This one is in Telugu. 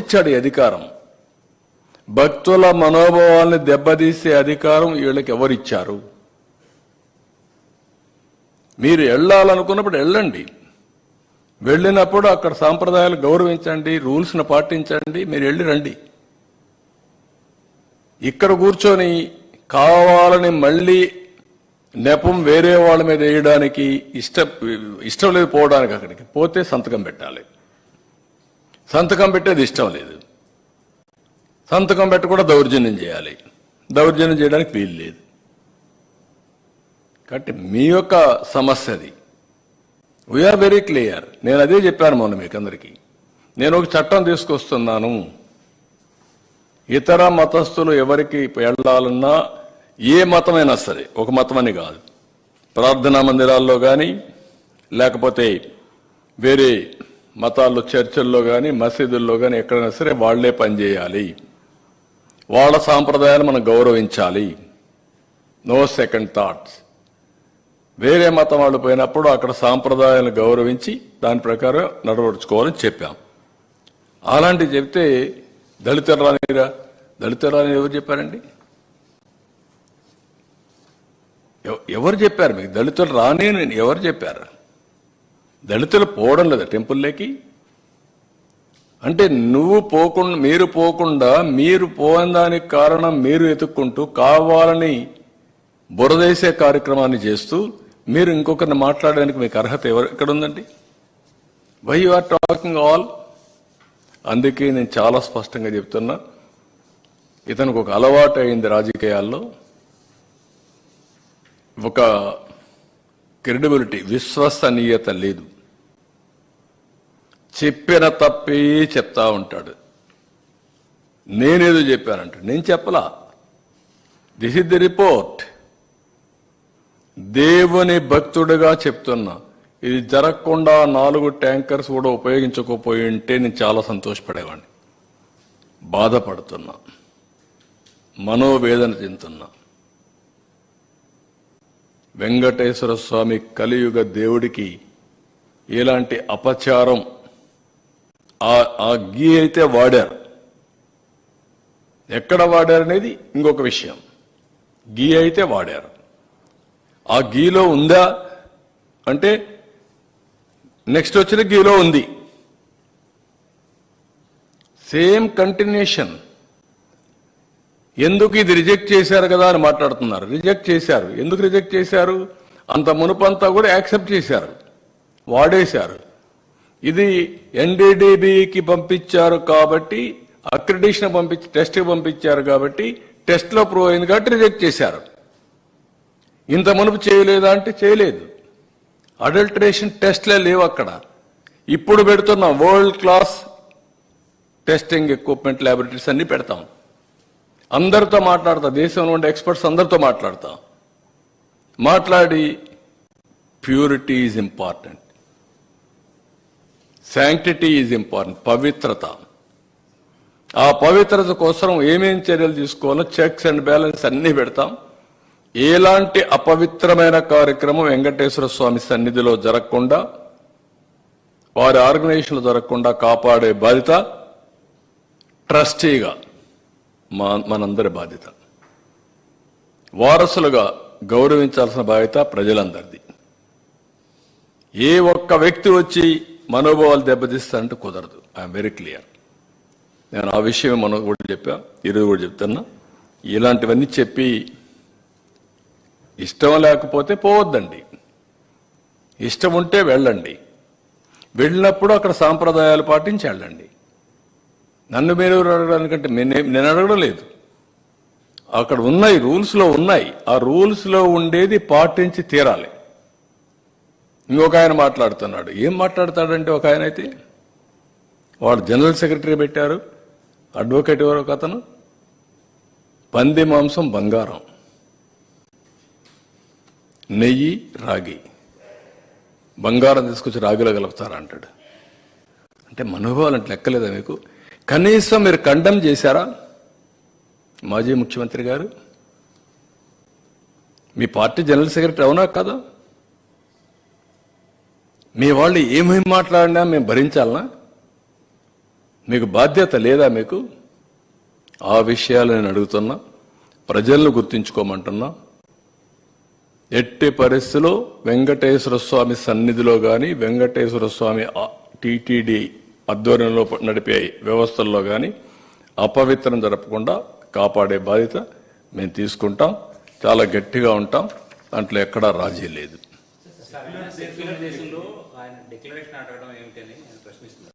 ఇచ్చాడు అధికారం. భక్తుల మనోభావాల్ని దెబ్బతీసే అధికారం వీళ్ళకి ఎవరిచ్చారు? మీరు వెళ్ళాలనుకున్నప్పుడు వెళ్ళండి, వెళ్ళినప్పుడు అక్కడ సాంప్రదాయాలు గౌరవించండి, రూల్స్ను పాటించండి, మీరు వెళ్ళి రండి. ఇక్కడ కూర్చొని కావాలని మళ్ళీ నెపం వేరే వాళ్ళ మీద వేయడానికి ఇష్టం లేదు. పోవడానికి అక్కడికి పోతే సంతకం పెట్టాలి, సంతకం పెట్టేది ఇష్టం లేదు, సంతకం పెట్టి కూడా దౌర్జన్యం చేయాలి, దౌర్జన్యం చేయడానికి వీలు లేదు. కాబట్టి మీ యొక్క సమస్య అది. We're very clear. నేను అదే చెప్పాను మొన్న మీకు అందరికీ. నేను ఒక చట్టం తీసుకొస్తున్నాను, ఇతర మతస్థులు ఎవరికి వెళ్ళాలన్నా ఏ మతమైనా సరే, ఒక మతం అని కాదు, ప్రార్థనా మందిరాల్లో కానీ లేకపోతే వేరే మతాల్లో చర్చిల్లో కానీ మసీదుల్లో కానీ ఎక్కడైనా సరే వాళ్లే పనిచేయాలి, వాళ్ళ సాంప్రదాయాలు మనం గౌరవించాలి, నో సెకండ్ థాట్స్. వేరే మతం వాళ్ళు పోయినప్పుడు అక్కడ సాంప్రదాయాలను గౌరవించి దాని ప్రకారం నడవడుచుకోవాలని చెప్పాం. అలాంటివి చెప్తే దళితులు రానిరా, దళితులు రాని ఎవరు చెప్పారండి? ఎవరు చెప్పారు మీకు దళితులు రాని? ఎవరు చెప్పారు? దళితులు పోవడం లేదా టెంపుల్లోకి? అంటే నువ్వు పోకుండా, మీరు పోకుండా, మీరు పోవడానికి కారణం మీరు ఎత్తుక్కుంటూ కావాలని బురదేసే కార్యక్రమాన్ని చేస్తూ మీరు ఇంకొకరిని మాట్లాడడానికి మీకు అర్హత ఎక్కడ ఉందండి? Why you are talking all? అందుకే నేను చాలా స్పష్టంగా చెప్తున్నా, ఇతనికి ఒక అలవాటు అయింది రాజకీయాల్లో, ఒక క్రెడిబిలిటీ, విశ్వసనీయత లేదు. చెప్పిన తప్పే చెప్తా ఉంటాడు. నేనేదో చెప్పానంటాడు, నేను చెప్పలా. This is the report. దేవుని భక్తుడిగా చెప్తున్నా. ఇది జరగకుండా 4 ట్యాంకర్స్ కూడా ఉపయోగించకపోయి ఉంటే నేను చాలా సంతోషపడేవాడిని. బాధపడుతున్నా, మనోవేదన చెందుతున్నా. వెంకటేశ్వర స్వామి కలియుగ దేవుడికి ఎలాంటి అపచారం ఆ గీ అయితే వాడారు, ఎక్కడ వాడారనేది ఇంకొక విషయం. గీ అయితే వాడారు, ఆ గీలో ఉందా అంటే నెక్స్ట్ వచ్చిన గీలో ఉంది. Same continuation. ఎందుకు ఇది రిజెక్ట్ చేశారు కదా అని మాట్లాడుతున్నారు. రిజెక్ట్ చేశారు. ఎందుకు రిజెక్ట్ చేశారు? అంత మునుపంతా కూడా యాక్సెప్ట్ చేశారు, వాడేశారు. ఇది ఎన్డీడీబీకి పంపించారు కాబట్టి, అక్రిడిషన్ పంపించి టెస్ట్కి పంపించారు కాబట్టి, టెస్ట్లో ప్రూవ్ అయింది కాబట్టి రిజెక్ట్ చేశారు. ఇంత మునుపు చేయలేదా అంటే చేయలేదు. అడల్టరేషన్ టెస్ట్లే లేవు అక్కడ. ఇప్పుడు పెడుతున్నాం world class testing equipment, laboratories అన్ని పెడతాం. అందరితో మాట్లాడతా, దేశంలో ఉండే ఎక్స్పర్ట్స్ అందరితో మాట్లాడి purity is important, sanctity is important, పవిత్రత. ఆ పవిత్రత కోసం ఏమేం చర్యలు తీసుకోవాలో చెక్స్ అండ్ బ్యాలెన్స్ అన్ని పెడతాం. ఎలాంటి అపవిత్రమైన కార్యక్రమం వెంకటేశ్వర స్వామి సన్నిధిలో జరగకుండా, వారి ఆర్గనైజేషన్లో జరగకుండా కాపాడే బాధ్యత ట్రస్టీగా మనందరి బాధ్యత. వారసులుగా గౌరవించాల్సిన బాధ్యత ప్రజలందరిది. ఏ ఒక్క వ్యక్తి వచ్చి మనోభావాలు దెబ్బతీస్తారంటే కుదరదు. I'm very clear. నేను ఆ విషయం మనం కూడా చెప్పా, ఈరోజు కూడా చెప్తున్నా. ఇలాంటివన్నీ చెప్పి ఇష్టం లేకపోతే పోవద్దండి, ఇష్టం ఉంటే వెళ్ళండి. వెళ్ళినప్పుడు అక్కడ సాంప్రదాయాలు పాటించి వెళ్ళండి. నన్ను మీరు అడగడానికంటే నేను అడగడం లేదు. అక్కడ ఉన్నాయి, రూల్స్లో ఉన్నాయి. ఆ రూల్స్లో ఉండేది పాటించి తీరాలి. ఇంకొక ఆయన మాట్లాడుతున్నాడు. ఏం మాట్లాడతాడంటే, ఒక ఆయన అయితే వాడు జనరల్ సెక్రటరీ పెట్టారు, అడ్వకేట్ ఎవరో ఒక అతను, పంది మాంసం బంగారం, నెయ్యి రాగి, బంగారం తీసుకొచ్చి రాగిలో కలుపుతారంటాడు. అంటే మనోభావాలు అంటే లెక్కలేదా మీకు? కనీసం మీరు కండెమ్ చేశారా? మాజీ ముఖ్యమంత్రి గారు, మీ పార్టీ జనరల్ సెక్రటరీ అవునా కాదా? మీ వాళ్ళు ఏమేమి మాట్లాడినా మేము భరించాలనా? మీకు బాధ్యత లేదా? మీకు ఆ విషయాలు నేను అడుగుతున్నా, ప్రజలను గుర్తించుకోమంటున్నా. ఎట్టి పరిస్థితిలో వెంకటేశ్వర స్వామి సన్నిధిలో కానీ, వెంకటేశ్వర స్వామి టీటీడీ ఆధ్వర్యంలో నడిపే వ్యవస్థల్లో కానీ అపవిత్రం జరపకుండా కాపాడే బాధ్యత మేము తీసుకుంటాం. చాలా గట్టిగా ఉంటాం, దాంట్లో ఎక్కడా రాజీ లేదు. సెక్యులర్ దేశంలో ఆయన డిక్లరేషన్ అడగడం ఏమిటని ప్రశ్నిస్తున్నారు.